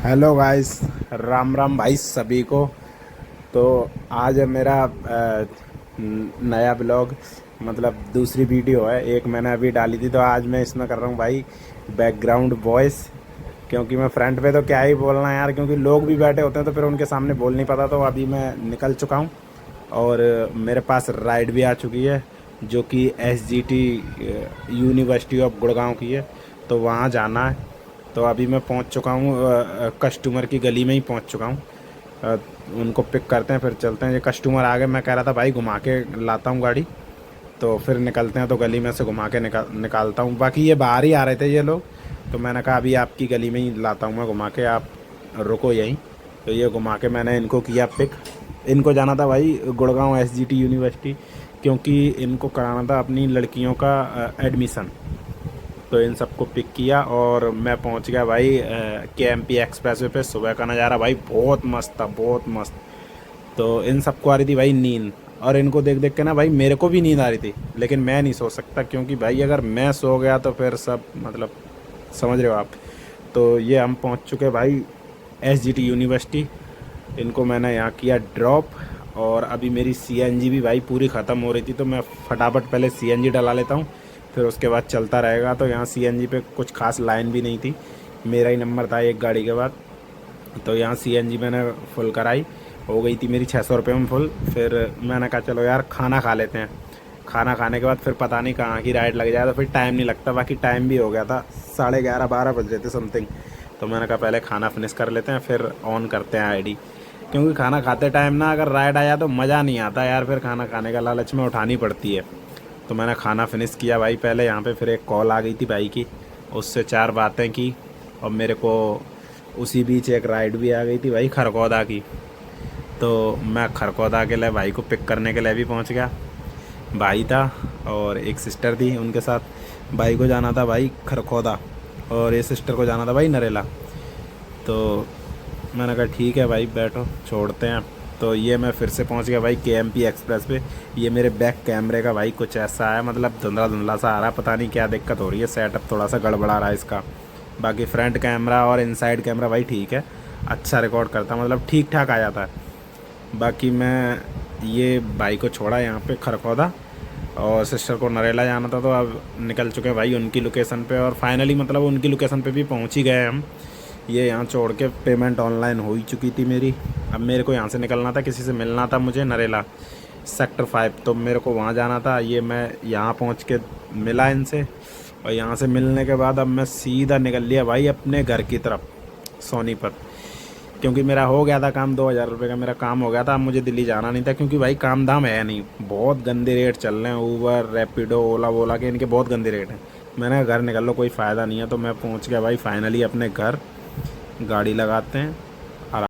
Hello guys, Ram Ram भाई सभी को। तो आज मेरा नया ब्लॉग, मतलब दूसरी वीडियो है। एक मैंने अभी डाली थी तो आज मैं इसमें कर रहा हूँ भाई बैकग्राउंड वॉइस। क्योंकि मैं फ्रंट पे तो क्या ही बोलना यार, क्योंकि लोग भी बैठे होते हैं तो फिर उनके सामने बोल नहीं पाता। तो अभी मैं निकल चुका हूँ और मेरे पास राइड भी आ चुकी है, जो कि SGT यूनिवर्सिटी ऑफ गुड़गांव की है। तो वहाँ जाना है। तो अभी मैं पहुँच चुका हूँ, कस्टमर की गली में ही पहुँच चुका हूँ। अ, उनको पिक करते हैं फिर चलते हैं। ये कस्टमर आ गए, मैं कह रहा था भाई घुमा के लाता हूँ गाड़ी। तो फिर निकलते हैं, तो गली में से घुमा के निकालता हूँ। बाकी ये बाहर ही आ रहे थे ये लोग, तो मैंने कहा अभी आपकी गली में ही लाता हूँ मैं घुमा के, आप रुको यहीं। तो ये घुमा के मैंने इनको किया पिक। इनको जाना था भाई गुड़गांव SGT यूनिवर्सिटी, क्योंकि इनको कराना था अपनी लड़कियों का एडमिशन। तो इन सबको पिक किया और मैं पहुंच गया भाई KMP एक्सप्रेसवे पे। सुबह का नज़ारा भाई बहुत मस्त था, बहुत मस्त। तो इन सबको आ रही थी भाई नींद, और इनको देख देख के ना भाई मेरे को भी नींद आ रही थी। लेकिन मैं नहीं सो सकता, क्योंकि भाई अगर मैं सो गया तो फिर सब मतलब समझ रहे हो आप। तो ये हम पहुंच चुके भाई SGT यूनिवर्सिटी। इनको मैंने यहाँ किया ड्रॉप, और अभी मेरी CNG भी भाई पूरी ख़त्म हो रही थी, तो मैं फटाफट पहले CNG डला लेता हूँ, फिर उसके बाद चलता रहेगा। तो यहाँ CNG पे कुछ खास लाइन भी नहीं थी, मेरा ही नंबर था एक गाड़ी के बाद। तो यहाँ CNG मैंने फुल कराई, हो गई थी मेरी 600 रुपये में फुल। फिर मैंने कहा चलो यार खाना खा लेते हैं। खाना खाने के बाद फिर पता नहीं कहाँ की राइड लग जाए, तो फिर टाइम नहीं लगता। बाकी टाइम भी हो गया था, 11:30-12 बज रहे थे समथिंग। तो मैंने कहा पहले खाना फिनिश कर लेते हैं फिर ऑन करते हैं ID। क्योंकि खाना खाते टाइम ना अगर राइड आया तो मज़ा नहीं आता यार, फिर खाना खाने का लालच में उठानी पड़ती है। तो मैंने खाना फिनिश किया भाई पहले यहाँ पे। फिर एक कॉल आ गई थी भाई की, उससे 4 बातें की, और मेरे को उसी बीच एक राइड भी आ गई थी भाई खरगोदा की। तो मैं खरगोदा के लिए भाई को पिक करने के लिए भी पहुँच गया। भाई था और एक सिस्टर थी उनके साथ। भाई को जाना था भाई खरगोदा, और ये सिस्टर को जाना था भाई नरेला। तो मैंने कहा ठीक है भाई बैठो छोड़ते हैं। तो ये मैं फिर से पहुंच गया भाई KMP एक्सप्रेस पे। ये मेरे बैक कैमरे का भाई कुछ ऐसा है, मतलब धुंधला धुंधला सा आ रहा है, पता नहीं क्या दिक्कत हो रही है, सेटअप थोड़ा सा गड़बड़ा रहा है इसका। बाकी फ्रंट कैमरा और इनसाइड कैमरा भाई ठीक है, अच्छा रिकॉर्ड करता है, मतलब ठीक ठाक आ जाता है। बाकी मैं ये भाई को छोड़ा यहाँ पे खरखौदा, और सिस्टर को नरेला जाना था। तो अब निकल चुके हैं भाई उनकी लोकेशन पे, और फाइनली मतलब उनकी लोकेशन पे भी पहुँच ही गए हम। ये यहाँ छोड़ के पेमेंट ऑनलाइन हो ही चुकी थी मेरी। अब मेरे को यहाँ से निकलना था, किसी से मिलना था मुझे नरेला सेक्टर 5, तो मेरे को वहाँ जाना था। ये मैं यहाँ पहुँच के मिला इनसे, और यहाँ से मिलने के बाद अब मैं सीधा निकल लिया भाई अपने घर की तरफ सोनीपत। क्योंकि मेरा हो गया था काम, 2000 रुपये का मेरा काम हो गया था। अब मुझे दिल्ली जाना नहीं था, क्योंकि भाई काम धाम है नहीं, बहुत गंदे रेट चल रहे हैं। ऊबर, रैपिडो, ओला वोला के इनके बहुत गंदे रेट हैं। मैंने घर निकल लो कोई फ़ायदा नहीं है। तो मैं पहुँच गया भाई फाइनली अपने घर। गाड़ी लगाते हैं